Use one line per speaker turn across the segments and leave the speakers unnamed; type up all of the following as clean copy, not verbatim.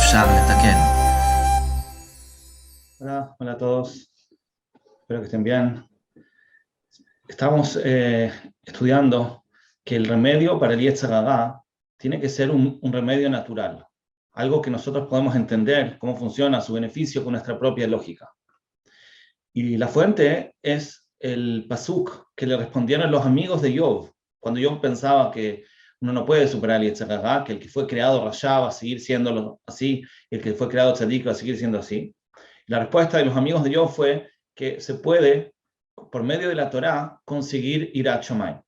אפשר לתקן.
Hola a todos, espero que estén bien. Estamos estudiando que el remedio para el Yetzer Hara tiene que ser un remedio natural, algo que nosotros podemos entender cómo funciona, su beneficio con nuestra propia lógica. Y la fuente es el pasuk que le respondieron los amigos de Job, cuando Job pensaba que uno no puede superar el Yetzer Hara, que el que fue creado Rasha va a seguir siendo así, y el que fue creado Tzadik va a seguir siendo así. La respuesta de los amigos de Job fue que se puede, por medio de la Torá, conseguir Yirat Shamayim.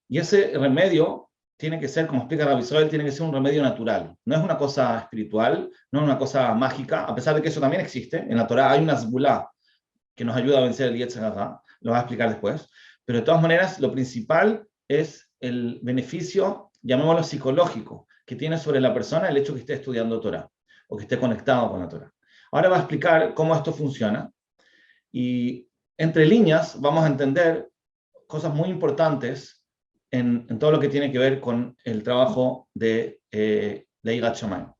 Y ese remedio tiene que ser, como explica Rabbi Israel, tiene que ser un remedio natural. No es una cosa espiritual, no es una cosa mágica, a pesar de que eso también existe. En la Torá hay una zbulá que nos ayuda a vencer el Yetzer Hara, lo voy a explicar después. Pero de todas maneras, lo principal es el beneficio, llamémoslo psicológico, que tiene sobre la persona el hecho que esté estudiando Torá o que esté conectado con la Torá. Ahora va a explicar cómo esto funciona y entre líneas vamos a entender cosas muy importantes en todo lo que tiene que ver con el trabajo de Yirat Shamayim.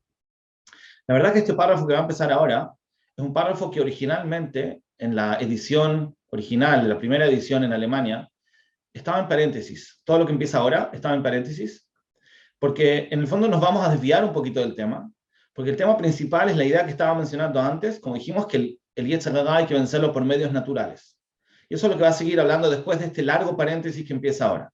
La verdad que este párrafo que va a empezar ahora es un párrafo que originalmente en la edición original, la primera edición en Alemania, estaba en paréntesis. Todo lo que empieza ahora estaba en paréntesis porque en el fondo nos vamos a desviar un poquito del tema. Porque el tema principal es la idea que estaba mencionando antes, como dijimos, que el Yetzer Hara hay que vencerlo por medios naturales. Y eso es lo que va a seguir hablando después de este largo paréntesis que empieza ahora.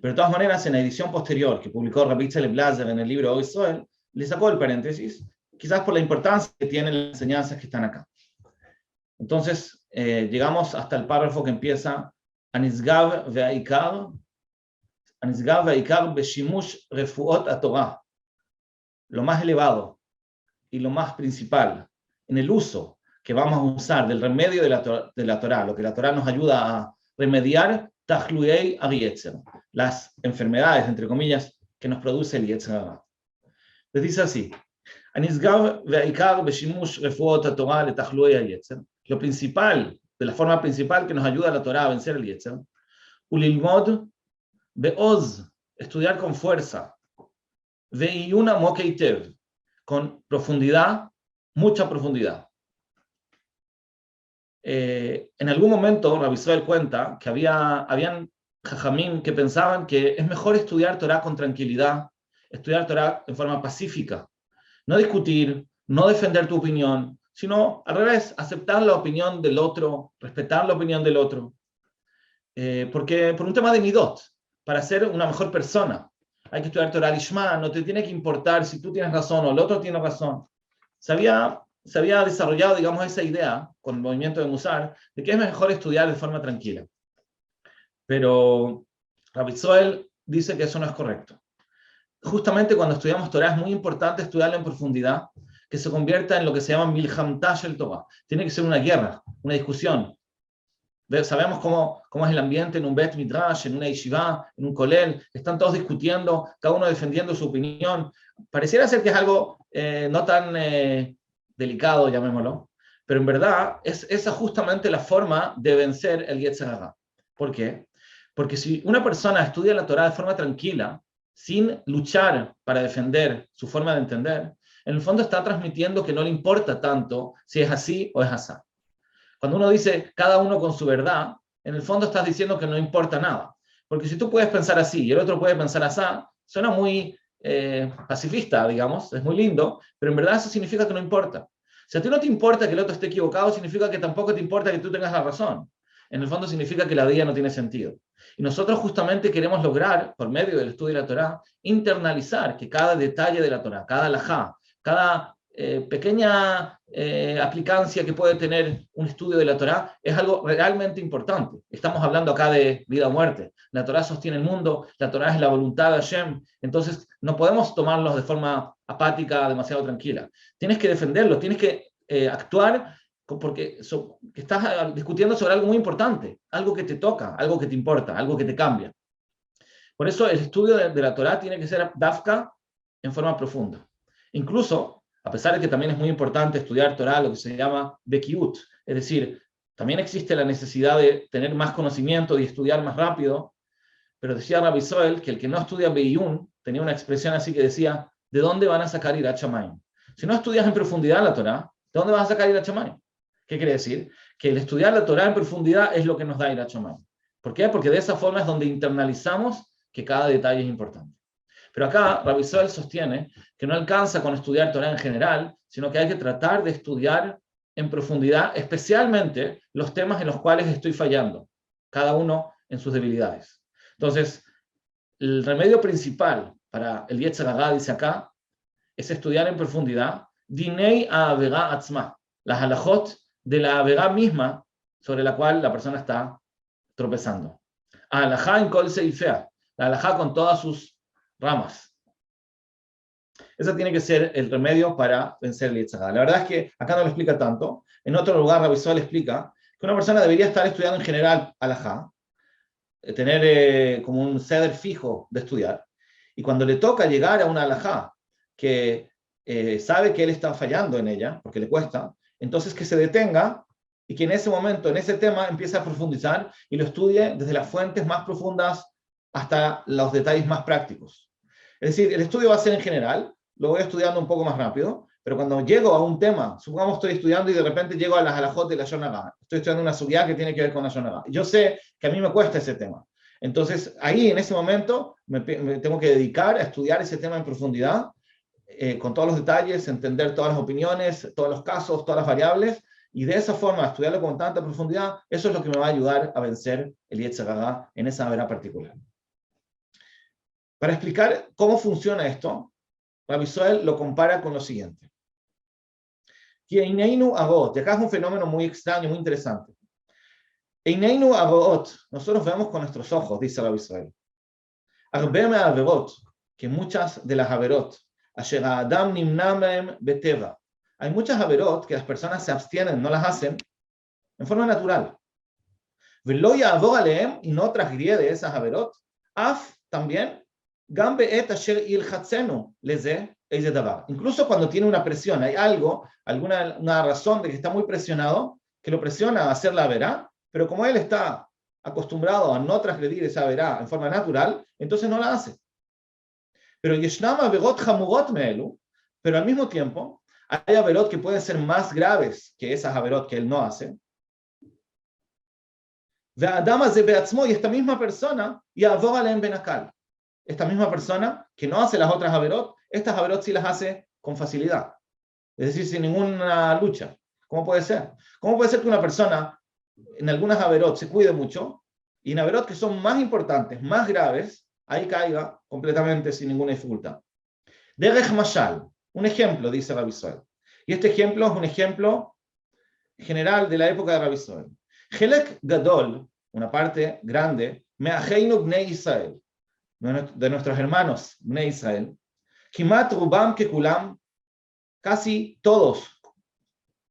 Pero de todas maneras, en la edición posterior que publicó Rabbi Tzalel Blazer en el libro Hoy Israel, le sacó el paréntesis, quizás por la importancia que tienen las enseñanzas que están acá. Entonces, llegamos hasta el párrafo que empieza Anisgav ve'aikar beshimush refuot haTorah. Lo más elevado y lo más principal, en el uso que vamos a usar del remedio de la Torá, lo que la Torá nos ayuda a remediar, Tahluei Yetzer, las enfermedades, entre comillas, que nos produce el Yetzer Hara. Les dice así, lo principal, de la forma principal que nos ayuda a la Torá a vencer el Yetzer, ulilmod be'oz, estudiar con fuerza, ve'iyuna mokeitev, con profundidad, mucha profundidad. En algún momento, Rabbi Israel cuenta que habían jajamim que pensaban que es mejor estudiar Torah con tranquilidad, estudiar Torah en forma pacífica, no discutir, no defender tu opinión, sino al revés, aceptar la opinión del otro, respetar la opinión del otro, porque por un tema de midot, para ser una mejor persona. Hay que estudiar Torah Lishma, no te tiene que importar si tú tienes razón o el otro tiene razón. Se había desarrollado, digamos, esa idea con el movimiento de Musar, de que es mejor estudiar de forma tranquila. Pero Rabbi Israel dice que eso no es correcto. Justamente cuando estudiamos Torah es muy importante estudiarla en profundidad, que se convierta en lo que se llama Milhamta shel Torah. Tiene que ser una guerra, una discusión. Sabemos cómo es el ambiente en un Bet Midrash, en una yeshiva, en un kolel, están todos discutiendo, cada uno defendiendo su opinión. Pareciera ser que es algo no tan delicado, llamémoslo, pero en verdad esa justamente la forma de vencer el Yetzer Hara. ¿Por qué? Porque si una persona estudia la Torah de forma tranquila, sin luchar para defender su forma de entender, en el fondo está transmitiendo que no le importa tanto si es así o es así. Cuando uno dice cada uno con su verdad, en el fondo estás diciendo que no importa nada. Porque si tú puedes pensar así y el otro puede pensar así, suena muy pacifista, digamos, es muy lindo, pero en verdad eso significa que no importa. Si a ti no te importa que el otro esté equivocado, significa que tampoco te importa que tú tengas la razón. En el fondo significa que la vida no tiene sentido. Y nosotros justamente queremos lograr, por medio del estudio de la Torá, internalizar que cada detalle de la Torá, cada halajá, cada pequeña aplicancia que puede tener un estudio de la Torá es algo realmente importante. Estamos hablando acá de vida o muerte. La Torá sostiene el mundo, la Torá es la voluntad de Hashem, entonces no podemos tomarlos de forma apática, demasiado tranquila. Tienes que defenderlos, tienes que actuar porque estás discutiendo sobre algo muy importante, algo que te toca, algo que te importa, algo que te cambia. Por eso el estudio de la Torá tiene que ser dafka en forma profunda. Incluso, a pesar de que también es muy importante estudiar Torah, lo que se llama Bekiut, es decir, también existe la necesidad de tener más conocimiento y estudiar más rápido, pero decía Rabbi Israel que el que no estudia Beiyun tenía una expresión así que decía, ¿de dónde van a sacar Yirat Shamayim? Si no estudias en profundidad la Torá, ¿de dónde vas a sacar Yirat Shamayim? ¿Qué quiere decir? Que el estudiar la Torá en profundidad es lo que nos da Yirat Shamayim. ¿Por qué? Porque de esa forma es donde internalizamos que cada detalle es importante. Pero acá Rabbi Israel sostiene que no alcanza con estudiar Torá en general, sino que hay que tratar de estudiar en profundidad, especialmente los temas en los cuales estoy fallando, cada uno en sus debilidades. Entonces, el remedio principal para el Yetzer Hara, dice acá, es estudiar en profundidad Dinei Ha'avera Atzma, las halajot de la avera misma sobre la cual la persona está tropezando. Halajá en Kol Seifea, la halajá con todas sus ramas. Ese tiene que ser el remedio para vencer el Yetzer Hara. La verdad es que acá no lo explica tanto. En otro lugar, Rabbi Israel explica que una persona debería estar estudiando en general halajá, tener como un ceder fijo de estudiar, y cuando le toca llegar a una halajá que sabe que él está fallando en ella, porque le cuesta, entonces que se detenga y que en ese momento, en ese tema, empiece a profundizar y lo estudie desde las fuentes más profundas hasta los detalles más prácticos. Es decir, el estudio va a ser en general, lo voy estudiando un poco más rápido, pero cuando llego a un tema, supongamos estoy estudiando y de repente llego a las halajot de la Lashon Hara, estoy estudiando una sugya que tiene que ver con la Lashon Hara. Yo sé que a mí me cuesta ese tema. Entonces, ahí en ese momento me tengo que dedicar a estudiar ese tema en profundidad, con todos los detalles, entender todas las opiniones, todos los casos, todas las variables, y de esa forma estudiarlo con tanta profundidad. Eso es lo que me va a ayudar a vencer el Yetzer Hara en esa avera particular. Para explicar cómo funciona esto, Rabbi Israel lo compara con lo siguiente. Eineinu Avot, y acá es un fenómeno muy extraño, muy interesante. Eineinu Avot, nosotros vemos con nuestros ojos, dice Rabbi Israel. Arbe me'averot, que muchas de las averot, asher ha'adam nimna mehem beteva. Hay muchas averot que las personas se abstienen, no las hacen en forma natural. Velo ya'avor alehem, y no transgrede esas averot, af también, gam be'et asher ilchatzenu leze eize davar. Incluso cuando tiene una presión, hay algo, una razón de que está muy presionado, que lo presiona a hacer la averá, pero como él está acostumbrado a no transgredir esa averá en forma natural, entonces no la hace. Pero yeshnam averot hamurot meelu, pero al mismo tiempo hay averot que pueden ser más graves que esas averot que él no hace. Ve'adam hazeh be'atzmo, y esta misma persona ya'avor alehem benakal. Esta misma persona que no hace las otras averot, estas averot sí las hace con facilidad. Es decir, sin ninguna lucha. ¿Cómo puede ser? ¿Cómo puede ser que una persona en algunas averot se cuide mucho y en averot que son más importantes, más graves, ahí caiga completamente sin ninguna dificultad? Derech mashal, un ejemplo, dice Rabbi Israel. Y este ejemplo es un ejemplo general de la época de Rabbi Israel. Helek gadol, una parte grande, me'acheinu bnei Israel, de nuestros hermanos bnei Israel, kimat rubam kekulam, casi todos,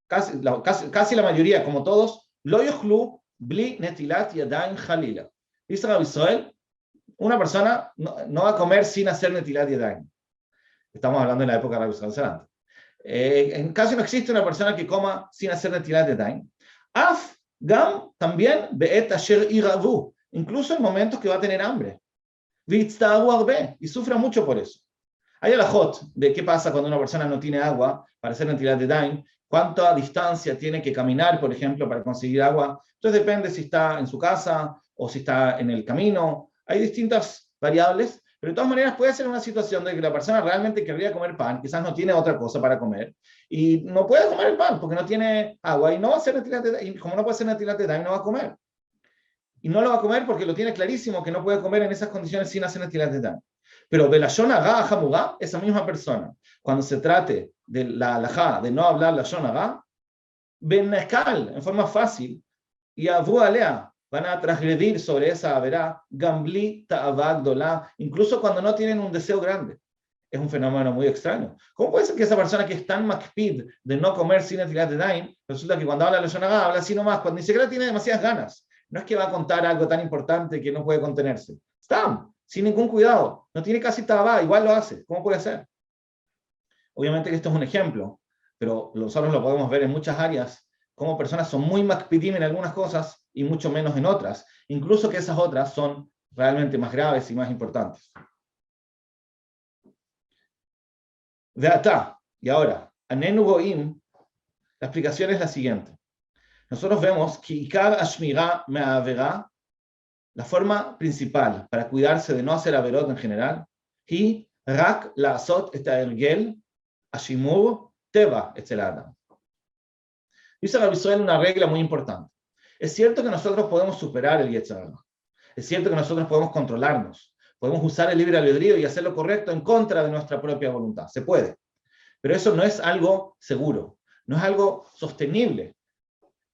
casi la mayoría, como todos, lo yochlu bli netilat yadayim jalila. Dice Rabbi Israel, una persona no va a comer sin hacer netilat yadayim. Estamos hablando en la época de Rabbi Israel. En casi no existe una persona que coma sin hacer netilat yadayim. Af gam también be'et asher iravu, incluso en momentos que va a tener hambre. Vitztahu arbe, y sufra mucho por eso. Hay alajot de qué pasa cuando una persona no tiene agua para hacer netilat yadayim, cuánta distancia tiene que caminar, por ejemplo, para conseguir agua. Entonces depende si está en su casa o si está en el camino. Hay distintas variables, pero de todas maneras puede ser una situación de que la persona realmente querría comer pan, quizás no tiene otra cosa para comer, y no puede comer el pan porque no tiene agua, y no va a hacer netilat yadayim, y como no puede hacer netilat yadayim, no va a comer. Y no lo va a comer porque lo tiene clarísimo que no puede comer en esas condiciones sin hacer netilat yadayim. Pero Belashon Hara Hamurá, esa misma persona, cuando se trate de la halajá, de no hablar Lashon Hara, Benekal, en forma fácil, y Avru Alea, van a transgredir sobre esa averá, Gambli Ta'avá Gdolá, incluso cuando no tienen un deseo grande. Es un fenómeno muy extraño. ¿Cómo puede ser que esa persona que es tan makpid de no comer sin netilat yadayim, resulta que cuando habla Lashon Hara, habla así nomás, cuando ni siquiera tiene demasiadas ganas? No es que va a contar algo tan importante que no puede contenerse. Está sin ningún cuidado, no tiene casi tabá, igual lo hace. ¿Cómo puede ser? Obviamente que esto es un ejemplo, pero nosotros lo podemos ver en muchas áreas, cómo personas son muy makpidim en algunas cosas y mucho menos en otras, incluso que esas otras son realmente más graves y más importantes. Veatá, y ahora, Anenu Goim, la explicación es la siguiente. Nosotros vemos que Ikar Ashmira Me'avera, la forma principal para cuidarse de no hacer averot en general, y Rak La'asot et ha'ergel Ashimur Teva etzel Adam. Dice Rabbi Israel una regla muy importante. Es cierto que nosotros podemos superar el Yetzer Hara. Es cierto que nosotros podemos controlarnos. Podemos usar el libre albedrío y hacer lo correcto en contra de nuestra propia voluntad. Se puede. Pero eso no es algo seguro. No es algo sostenible.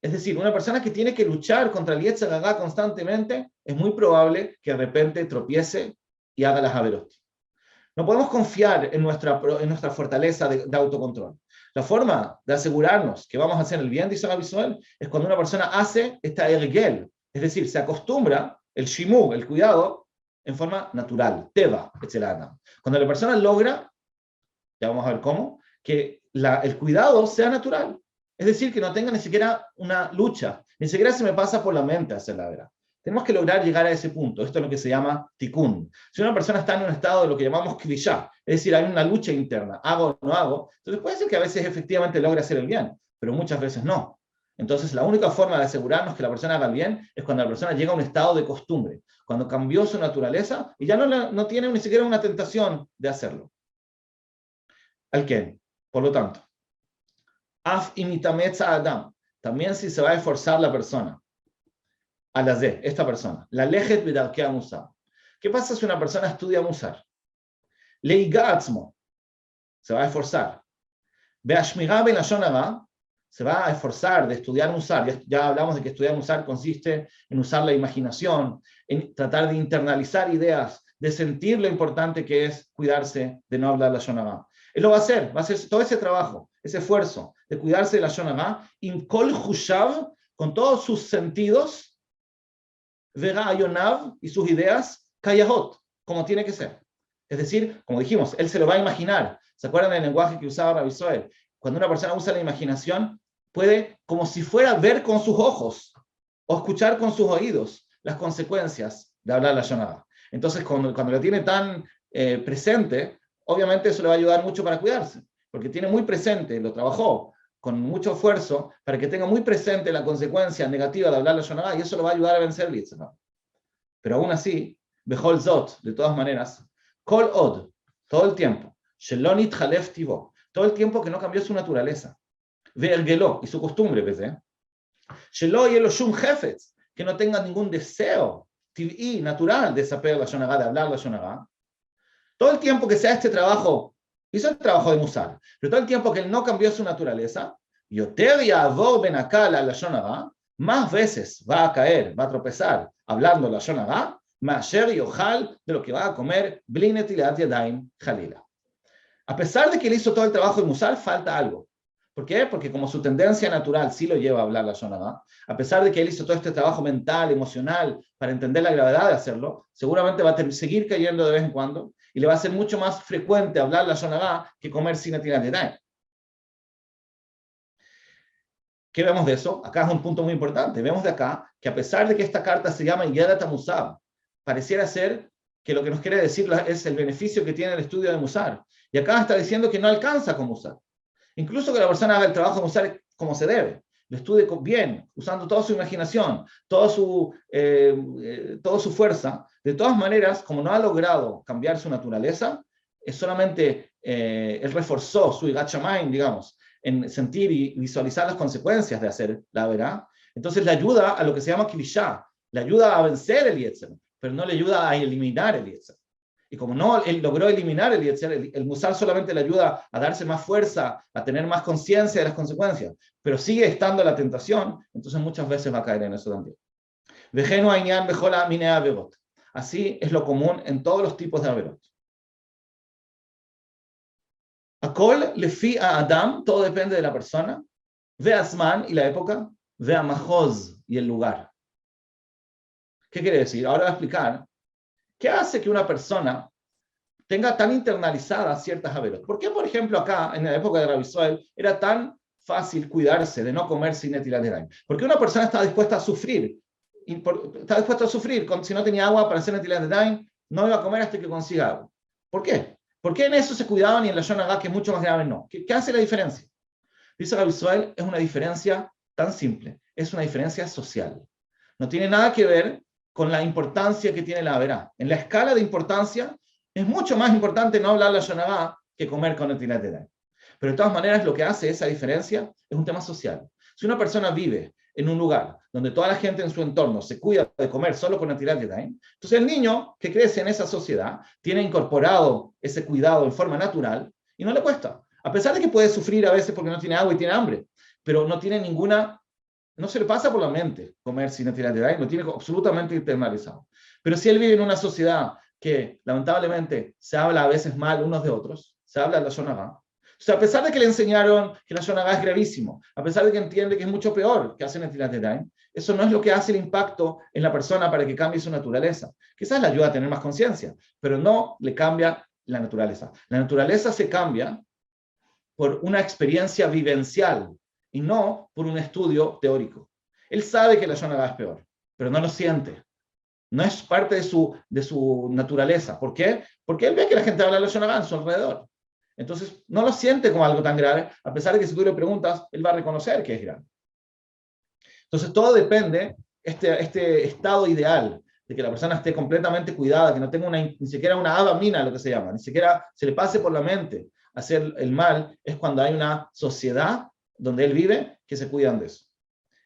Es decir, una persona que tiene que luchar contra el Yetzer Hara constantemente, es muy probable que de repente tropiece y haga las averot. No podemos confiar en nuestra fortaleza de autocontrol. La forma de asegurarnos que vamos a hacer el bien, dice Rabbi Israel, es cuando una persona hace esta ergel, es decir, se acostumbra el shimur, el cuidado, en forma natural, teva, etc. Cuando la persona logra, ya vamos a ver cómo, que el cuidado sea natural. Es decir, que no tenga ni siquiera una lucha, ni siquiera se me pasa por la mente hacer la verdad. Tenemos que lograr llegar a ese punto. Esto es lo que se llama tikkun. Si una persona está en un estado de lo que llamamos klishá, es decir, hay una lucha interna, hago o no hago, entonces puede ser que a veces efectivamente logre hacer el bien, pero muchas veces no. Entonces la única forma de asegurarnos que la persona haga el bien es cuando la persona llega a un estado de costumbre, cuando cambió su naturaleza y ya no tiene ni siquiera una tentación de hacerlo. ¿Al qué? Por lo tanto, af imitametza adam, también si se va a esforzar la persona, a la Z, esta persona, la lejet bidarkei musar. ¿Qué pasa si una persona estudia musar? Leiga atzmo, se va a esforzar. Beashmira belashon hara, se va a esforzar de estudiar musar. Ya hablamos de que estudiar musar consiste en usar la imaginación, en tratar de internalizar ideas, de sentir lo importante que es cuidarse de no hablar lashon hara. Él lo va a hacer todo ese trabajo, ese esfuerzo de cuidarse de lashon hara, in kol hushav, con todos sus sentidos, verá a Yonav y sus ideas, kayahot, como tiene que ser. Es decir, como dijimos, él se lo va a imaginar. ¿Se acuerdan del lenguaje que usaba Rabbi Israel? Cuando una persona usa la imaginación, puede, como si fuera, ver con sus ojos o escuchar con sus oídos las consecuencias de hablar la Yonah. Entonces, cuando lo tiene tan presente, obviamente eso le va a ayudar mucho para cuidarse, porque tiene muy presente, lo trabajó con mucho esfuerzo para que tenga muy presente la consecuencia negativa de hablar la Yonah, y eso lo va a ayudar a vencer el Yetzer Hara. Pero aún así, Bechol Zot, de todas maneras, Kol Od, todo el tiempo, Shelonit Halef Tivo, todo el tiempo que no cambió su naturaleza, Ve'ergeló, y su costumbre, Shelo Yelo Shum Hefetz, que no tenga ningún deseo tiv'i, natural, de saber la Yonah, de hablar la Yonah, todo el tiempo que sea este trabajo, hizo el trabajo de Musar, pero todo el tiempo que él no cambió su naturaleza, Yoter Ya'avor Ben Akal a la Yonah, más veces va a caer, va a tropezar hablando la Yonah, Masher Yohal, de lo que va a comer Blinet Ilat Yadayim Jalila. A pesar de que él hizo todo el trabajo de Musar, falta algo. ¿Por qué? Porque como su tendencia natural sí lo lleva a hablar la Yonah, a pesar de que él hizo todo este trabajo mental, emocional, para entender la gravedad de hacerlo, seguramente va a seguir cayendo de vez en cuando, y le va a ser mucho más frecuente hablar la Yonah que comer Blinet Ilat Yadayim. ¿Qué vemos de eso? Acá es un punto muy importante. Vemos de acá que a pesar de que esta carta se llama Yedat Musar, pareciera ser que lo que nos quiere decir es el beneficio que tiene el estudio de Musar. Y acá está diciendo que no alcanza con Musar. Incluso que la persona haga el trabajo de Musar como se debe, lo estudie bien, usando toda su imaginación, toda su fuerza. De todas maneras, como no ha logrado cambiar su naturaleza, es solamente él reforzó su Yirat Shamayim, digamos, en sentir y visualizar las consecuencias de hacer la verdad. Entonces le ayuda a lo que se llama Klishá, le ayuda a vencer el Yetzer, pero no le ayuda a eliminar el Yetzer. Y como no él logró eliminar el Yetzer, el Musar solamente le ayuda a darse más fuerza, a tener más conciencia de las consecuencias, pero sigue estando la tentación, entonces muchas veces va a caer en eso también. Vejenu Ainyan Bejola Minea Averot. Así es lo común en todos los tipos de Averot. Akol lefi a Adam, todo depende de la persona, ve Asman y la época, ve a Mahoz y el lugar. ¿Qué quiere decir? Ahora voy a explicar qué hace que una persona tenga tan internalizadas ciertas averot. ¿Por qué, por ejemplo, acá, en la época de Rabbi Israel, era tan fácil cuidarse de no comer sin Netilat Yadayim? Porque una persona estaba dispuesta a sufrir, si no tenía agua para hacer Netilat Yadayim, no iba a comer hasta que consiga agua. ¿Por qué? ¿Por qué en eso se cuidaban y en la Lashon Hara, que es mucho más grave, no? ¿Qué hace la diferencia? Dice Rabbi Israel, es una diferencia tan simple, es una diferencia social. No tiene nada que ver con la importancia que tiene la verá. En la escala de importancia, es mucho más importante no hablar la Lashon Hara que comer con Netilat Yadayim. Pero de todas maneras, lo que hace esa diferencia es un tema social. Si una persona vive en un lugar donde toda la gente en su entorno se cuida de comer solo con Netilat Yadayim, entonces el niño que crece en esa sociedad tiene incorporado ese cuidado en forma natural y no le cuesta. A pesar de que puede sufrir a veces porque no tiene agua y tiene hambre, pero no tiene no se le pasa por la mente comer sin Netilat Yadayim, lo tiene absolutamente internalizado. Pero si él vive en una sociedad que lamentablemente se habla a veces mal unos de otros, se habla de la Lashon Hara, o sea, a pesar de que le enseñaron que la Lashon Hara es gravísimo, a pesar de que entiende que es mucho peor que hacer Netilat Yadayim, eso no es lo que hace el impacto en la persona para que cambie su naturaleza. Quizás le ayuda a tener más conciencia, pero no le cambia la naturaleza. La naturaleza se cambia por una experiencia vivencial y no por un estudio teórico. Él sabe que la Lashon Hara es peor, pero no lo siente. No es parte de su naturaleza. ¿Por qué? Porque él ve que la gente habla la Lashon Hara a su alrededor. Entonces, no lo siente como algo tan grave, a pesar de que si tú le preguntas, él va a reconocer que es grave. Entonces, todo depende, este estado ideal, de que la persona esté completamente cuidada, que no tenga ni siquiera una haba mina, lo que se llama, ni siquiera se le pase por la mente hacer el mal, es cuando hay una sociedad donde él vive que se cuidan de eso.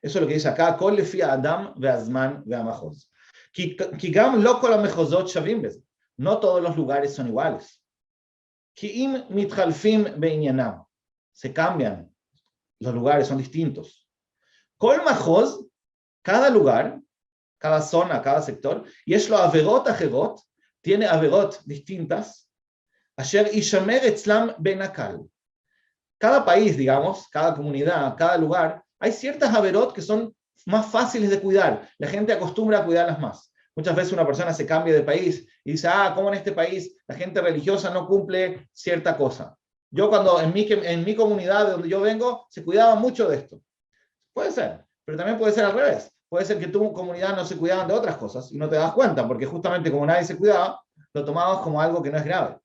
Eso es lo que dice acá, Kol lefi Adam ve'azman ve'amahoz. Ki gam lo kol hamechozot shavim beze. No todos los lugares son iguales. Ki'im mitchalfim be'inyanam. Se cambian. Los lugares son distintos. Kol mahoz, cada lugar, cada zona, cada sector, yesh lo averot acherot, tiene averot distintas, asher ishamer etzlam benakal. Cada país, digamos, cada comunidad, cada lugar, hay ciertas averot que son más fáciles de cuidar. La gente acostumbra a cuidarlas más. Muchas veces una persona se cambia de país y dice, ¿cómo en este país la gente religiosa no cumple cierta cosa? Yo cuando en mi comunidad de donde yo vengo, se cuidaba mucho de esto. Puede ser, pero también puede ser al revés. Puede ser que tu comunidad no se cuidaban de otras cosas y no te das cuenta, porque justamente como nadie se cuidaba, lo tomabas como algo que no es grave.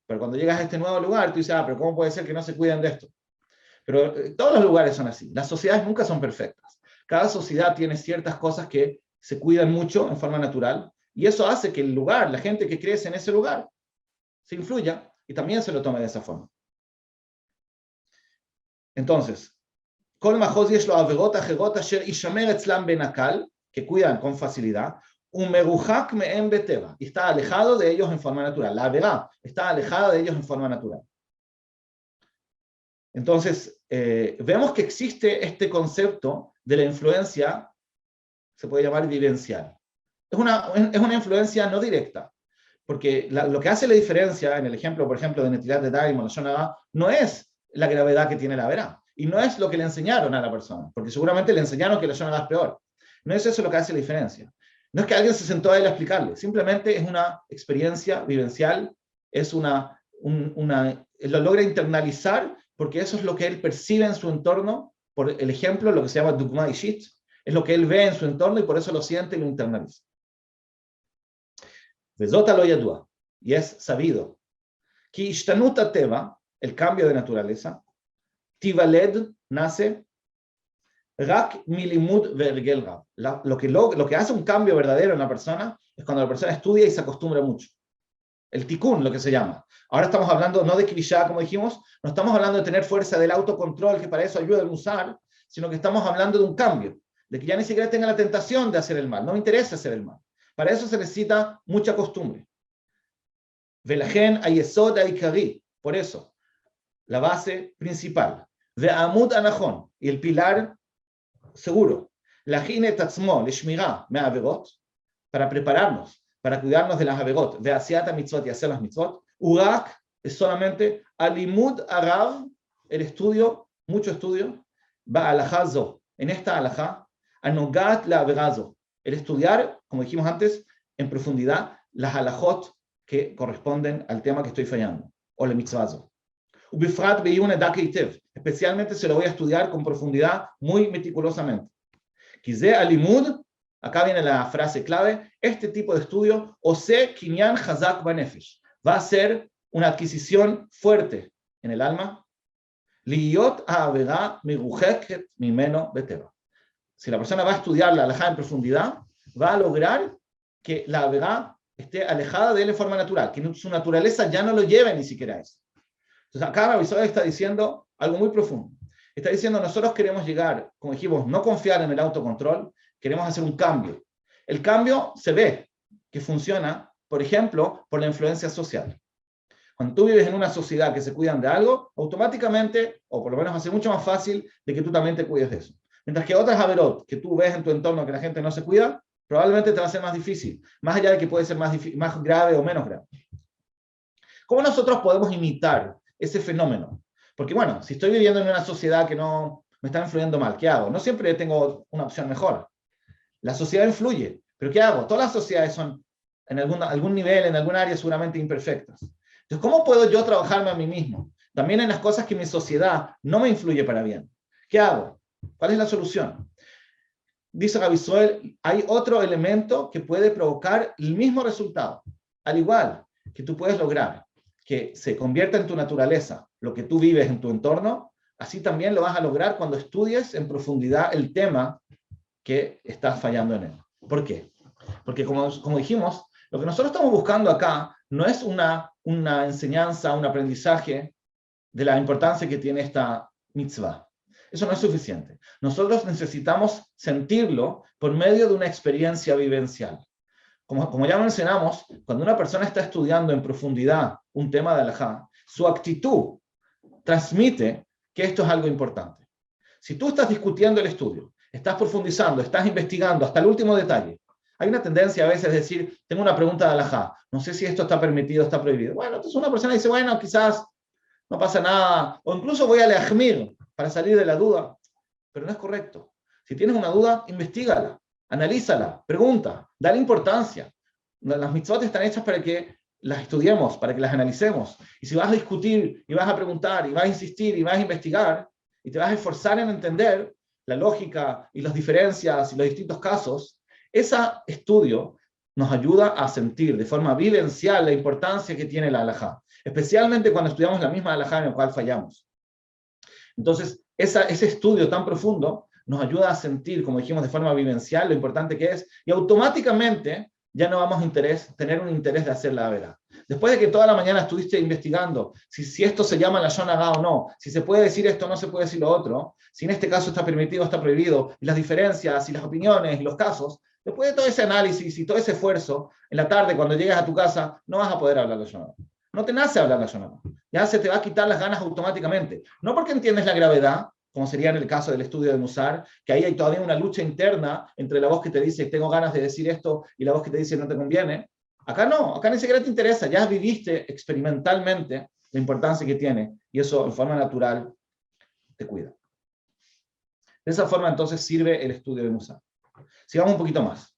Pero cuando llegas a este nuevo lugar, tú dices, pero ¿cómo puede ser que no se cuiden de esto? Pero todos los lugares son así. Las sociedades nunca son perfectas. Cada sociedad tiene ciertas cosas que se cuidan mucho en forma natural, y eso hace que el lugar, la gente que crece en ese lugar, se influya y también se lo tome de esa forma. Entonces, Kol mahoz yesh lo averot acherot asher ishamer etzlam benakal, que cuidan con facilidad, umeruchak me'em beteva, y está alejado de ellos en forma natural. La averá está alejada de ellos en forma natural. Entonces, vemos que existe este concepto de la influencia, se puede llamar vivencial. Es una influencia no directa, porque lo que hace la diferencia, en el ejemplo, por ejemplo, de Netilat Yadayim o la Lashon Hara, no es la gravedad que tiene la verá, y no es lo que le enseñaron a la persona, porque seguramente le enseñaron que la Lashon Hara es peor. No es eso lo que hace la diferencia. No es que alguien se sentó a él a explicarle, simplemente es una experiencia vivencial, lo logra internalizar, porque eso es lo que él percibe en su entorno, por el ejemplo, lo que se llama Dugma Ishit, es lo que él ve en su entorno y por eso lo siente y lo internaliza. Vezota lo yadua, y es sabido, que ishtanut teva, el cambio de naturaleza, tivaled, nace, rak milimud vergel rab. Lo que hace un cambio verdadero en la persona es cuando la persona estudia y se acostumbra mucho. El tikkun, lo que se llama. Ahora estamos hablando no de klishá, como dijimos, no estamos hablando de tener fuerza del autocontrol, que para eso ayuda el usar, sino que estamos hablando de un cambio, de que ya ni siquiera tenga la tentación de hacer el mal, no me interesa hacer el mal. Para eso se necesita mucha costumbre. Velajen ayesod aikari, por eso, la base principal. Ve'amud anachon, y el pilar seguro. Lachin et atzmo leshmirá me'averot, para prepararnos, para cuidarnos de las averot, de asiata mitzvot y hacer las mitzvot. Urak es solamente alimud arav, el estudio, mucho estudio, ba'alahazo, en esta alajá, anogat la averazo, el estudiar, como dijimos antes, en profundidad, las alajot que corresponden al tema que estoy fallando, o la mitzvazo. Ubifrat beyune dakeitev, especialmente se lo voy a estudiar con profundidad, muy meticulosamente. Kize alimud, acá viene la frase clave, este tipo de estudio, ose kinyan hazak banefesh, va a ser una adquisición fuerte en el alma. Liyot ha'avera merucheket mimeno beteva. Si la persona va a estudiar la halajá en profundidad, va a lograr que la avera esté alejada de él de forma natural, que su naturaleza ya no lo lleve ni siquiera a eso. Entonces acá Rabbi Israel está diciendo algo muy profundo. Está diciendo, nosotros queremos llegar, como dijimos, no confiar en el autocontrol, queremos hacer un cambio. El cambio se ve que funciona, por ejemplo, por la influencia social. Cuando tú vives en una sociedad que se cuidan de algo, automáticamente, o por lo menos va a ser mucho más fácil de que tú también te cuides de eso. Mientras que otras averot que tú ves en tu entorno que la gente no se cuida, probablemente te va a ser más difícil, más allá de que puede ser más grave o menos grave. ¿Cómo nosotros podemos imitar ese fenómeno? Porque bueno, si estoy viviendo en una sociedad que no me está influyendo mal, ¿qué hago? No siempre tengo una opción mejor. La sociedad influye, pero ¿qué hago? Todas las sociedades son en algún nivel, en algún área seguramente imperfectas. Entonces, ¿cómo puedo yo trabajarme a mí mismo? También en las cosas que mi sociedad no me influye para bien. ¿Qué hago? ¿Cuál es la solución? Dice Rabbi Israel, hay otro elemento que puede provocar el mismo resultado. Al igual que tú puedes lograr que se convierta en tu naturaleza lo que tú vives en tu entorno, así también lo vas a lograr cuando estudies en profundidad el tema que estás fallando en él. ¿Por qué? Porque como dijimos, lo que nosotros estamos buscando acá no es una enseñanza, un aprendizaje de la importancia que tiene esta mitzvah. Eso no es suficiente. Nosotros necesitamos sentirlo por medio de una experiencia vivencial. Como ya mencionamos, cuando una persona está estudiando en profundidad un tema de halajá, su actitud transmite que esto es algo importante. Si tú estás discutiendo el estudio, estás profundizando, estás investigando hasta el último detalle, hay una tendencia a veces de decir, tengo una pregunta de halajá, no sé si esto está permitido o está prohibido. Bueno, entonces una persona dice, bueno, quizás no pasa nada, o incluso voy a leahmir para salir de la duda, pero no es correcto. Si tienes una duda, investígala, analízala, pregunta, dale importancia. Las mitzvot están hechas para que las estudiemos, para que las analicemos. Y si vas a discutir, y vas a preguntar, y vas a insistir, y vas a investigar, y te vas a esforzar en entender la lógica y las diferencias y los distintos casos, ese estudio nos ayuda a sentir de forma vivencial la importancia que tiene la halajá, especialmente cuando estudiamos la misma halajá en la cual fallamos. Entonces, ese estudio tan profundo nos ayuda a sentir, como dijimos, de forma vivencial lo importante que es, y automáticamente ya no vamos a tener un interés de hacer la vera. Después de que toda la mañana estuviste investigando si esto se llama la Lashon Hara o no, si se puede decir esto o no se puede decir lo otro, si en este caso está permitido o está prohibido, y las diferencias y las opiniones y los casos, después de todo ese análisis y todo ese esfuerzo, en la tarde cuando llegas a tu casa no vas a poder hablar la Lashon Hara. No te nace hablar la Lashon Hara. Ya se te va a quitar las ganas automáticamente. No porque entiendes la gravedad, como sería en el caso del estudio de Musar, que ahí hay todavía una lucha interna entre la voz que te dice tengo ganas de decir esto y la voz que te dice no te conviene. Acá no, acá ni siquiera te interesa, ya viviste experimentalmente la importancia que tiene y eso en forma natural te cuida. De esa forma entonces sirve el estudio de Musar. Sigamos un poquito más.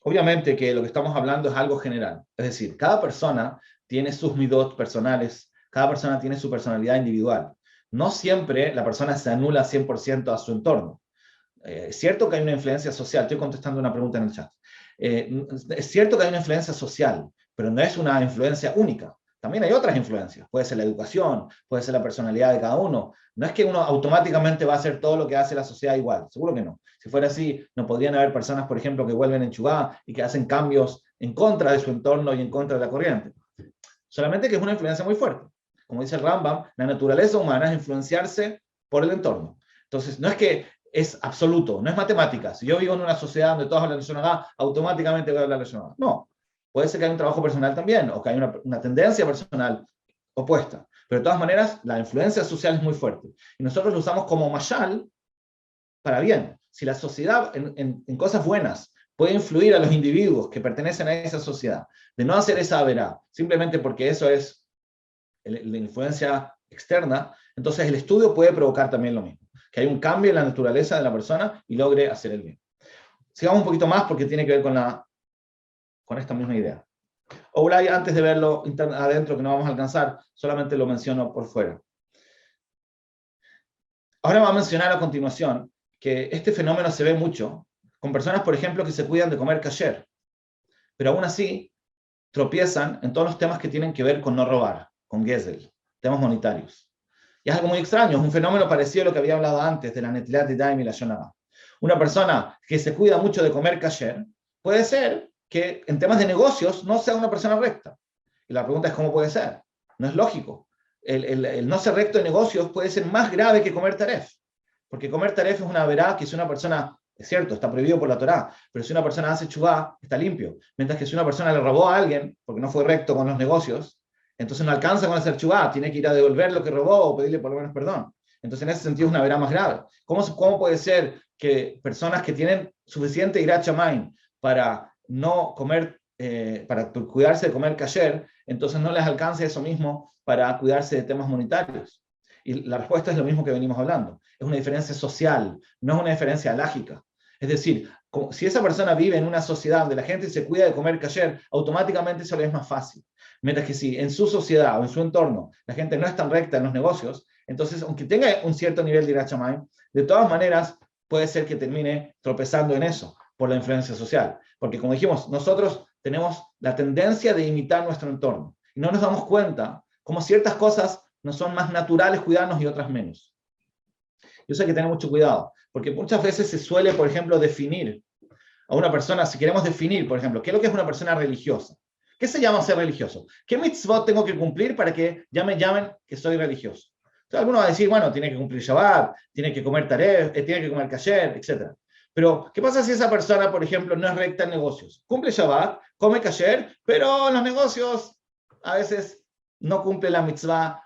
Obviamente que lo que estamos hablando es algo general, es decir, cada persona tiene sus midot personales, cada persona tiene su personalidad individual. No siempre la persona se anula 100% a su entorno. Es cierto que hay una influencia social, estoy contestando una pregunta en el chat. Es cierto que hay una influencia social, pero no es una influencia única. También hay otras influencias, puede ser la educación, puede ser la personalidad de cada uno. No es que uno automáticamente va a hacer todo lo que hace la sociedad igual, seguro que no. Si fuera así, no podrían haber personas, por ejemplo, que vuelven en chubá y que hacen cambios en contra de su entorno y en contra de la corriente. Solamente que es una influencia muy fuerte. Como dice el Rambam, la naturaleza humana es influenciarse por el entorno. Entonces, no es que es absoluto, no es matemática. Si yo vivo en una sociedad donde todos hablan de Lashon Hara, automáticamente voy a hablar de Lashon Hara. No. Puede ser que haya un trabajo personal también, o que haya una tendencia personal opuesta. Pero de todas maneras, la influencia social es muy fuerte. Y nosotros lo usamos como mashal para bien. Si la sociedad en cosas buenas puede influir a los individuos que pertenecen a esa sociedad, de no hacer esa verá, simplemente porque eso es la influencia externa, entonces el estudio puede provocar también lo mismo. Que hay un cambio en la naturaleza de la persona y logre hacer el bien. Sigamos un poquito más porque tiene que ver con esta misma idea. O antes de verlo adentro, que no vamos a alcanzar, solamente lo menciono por fuera. Ahora vamos a mencionar a continuación que este fenómeno se ve mucho con personas, por ejemplo, que se cuidan de comer kasher, pero aún así tropiezan en todos los temas que tienen que ver con no robar, con Gesel, temas monetarios. Y es algo muy extraño, es un fenómeno parecido a lo que había hablado antes de la Netilat Yadayim y la Yonah. Una persona que se cuida mucho de comer kasher, puede ser que en temas de negocios no sea una persona recta. Y la pregunta es, ¿cómo puede ser? No es lógico. El no ser recto en negocios puede ser más grave que comer taref. Porque comer taref es una verá que si una persona, es cierto, está prohibido por la Torá, pero si una persona hace chubá, está limpio. Mientras que si una persona le robó a alguien, porque no fue recto con los negocios, entonces no alcanza con hacer chubá, tiene que ir a devolver lo que robó o pedirle por lo menos perdón. Entonces en ese sentido es una verá más grave. ¿Cómo puede ser que personas que tienen suficiente irat shamayim para no comer, para cuidarse de comer kasher, entonces no les alcance eso mismo para cuidarse de temas monetarios? Y la respuesta es lo mismo que venimos hablando. Es una diferencia social, no es una diferencia lógica. Es decir, si esa persona vive en una sociedad donde la gente se cuida de comer kasher, automáticamente eso le es más fácil. Mientras que si en su sociedad o en su entorno la gente no es tan recta en los negocios, entonces aunque tenga un cierto nivel de irat shamayim, de todas maneras puede ser que termine tropezando en eso por la influencia social. Porque como dijimos, nosotros tenemos la tendencia de imitar nuestro entorno y no nos damos cuenta cómo ciertas cosas nos son más naturales cuidarnos y otras menos. Yo sé que tener mucho cuidado, porque muchas veces se suele, por ejemplo, definir a una persona, si queremos definir, por ejemplo, qué es lo que es una persona religiosa. ¿Qué se llama ser religioso? ¿Qué mitzvot tengo que cumplir para que ya me llamen que soy religioso? Entonces, algunos van a decir, bueno, tiene que cumplir Shabbat, tiene que comer taref, tiene que comer kasher, etc. Pero, ¿qué pasa si esa persona, por ejemplo, no es recta en negocios? Cumple Shabbat, come kasher, pero en los negocios a veces no cumple la mitzvah,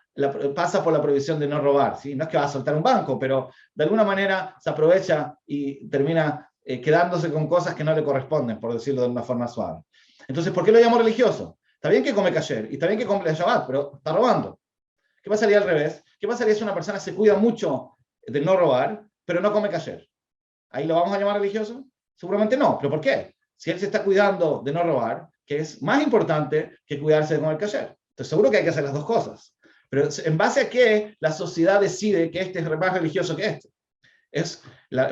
pasa por la prohibición de no robar, ¿sí? No es que va a soltar un banco, pero de alguna manera se aprovecha y termina quedándose con cosas que no le corresponden, por decirlo de una forma suave. Entonces, ¿por qué lo llamo religioso? Está bien que come kasher y está bien que cumple Shabbat, pero está robando. ¿Qué pasaría al revés? ¿Qué pasaría si una persona se cuida mucho de no robar, pero no come kasher? ¿Ahí lo vamos a llamar religioso? Seguramente no. ¿Pero por qué? Si él se está cuidando de no robar, que es más importante que cuidarse de comer kasher. Entonces seguro que hay que hacer las dos cosas. Pero ¿en base a qué la sociedad decide que este es más religioso que este?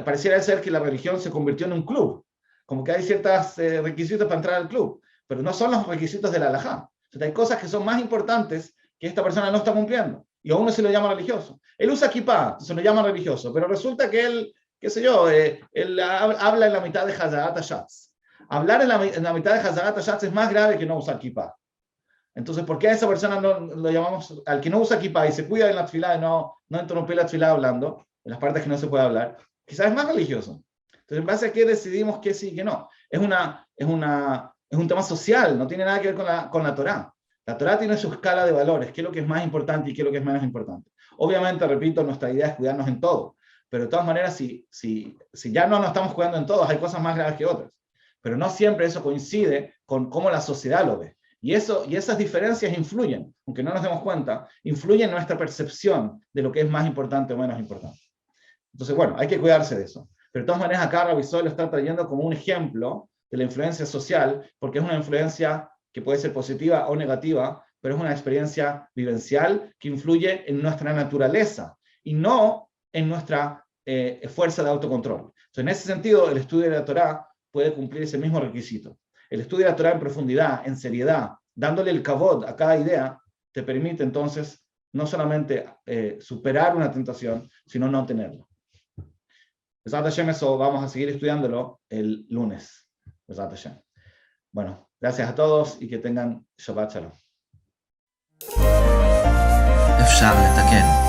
Pareciera ser que la religión se convirtió en un club. Como que hay ciertos requisitos para entrar al club, pero no son los requisitos de la halajá. O sea, hay cosas que son más importantes que esta persona no está cumpliendo. Y a uno se lo llama religioso. Él usa kippah, se lo llama religioso, pero resulta que él, qué sé yo, él habla en la mitad de Hazagat Hashatz. Hablar en la mitad de Hazagat Hashatz es más grave que no usar kippah. Entonces, ¿por qué a esa persona no lo llamamos, al que no usa kippah y se cuida en la tefilá de no interrumpir la tefilá hablando, en las partes que no se puede hablar, quizás es más religioso? Entonces, en base a qué decidimos que sí y que no. Es un tema social, no tiene nada que ver con la Torá. La Torá tiene su escala de valores, qué es lo que es más importante y qué es lo que es menos importante. Obviamente, repito, nuestra idea es cuidarnos en todo, pero de todas maneras, si ya no nos estamos cuidando en todos, hay cosas más graves que otras. Pero no siempre eso coincide con cómo la sociedad lo ve. Y esas diferencias influyen, aunque no nos demos cuenta, influyen en nuestra percepción de lo que es más importante o menos importante. Entonces, bueno, hay que cuidarse de eso. Pero de todas maneras, acá Rabbi Zohar lo está trayendo como un ejemplo de la influencia social, porque es una influencia que puede ser positiva o negativa, pero es una experiencia vivencial que influye en nuestra naturaleza y no en nuestra fuerza de autocontrol. Entonces, en ese sentido, el estudio de la Torá puede cumplir ese mismo requisito. El estudio de la Torá en profundidad, en seriedad, dándole el kavod a cada idea, te permite entonces no solamente superar una tentación, sino no tenerla. Besat Hashem, eso vamos a seguir estudiándolo el lunes. Besat Hashem. Bueno, gracias a todos y que tengan Shabbat Shalom.
אפשר לתקן.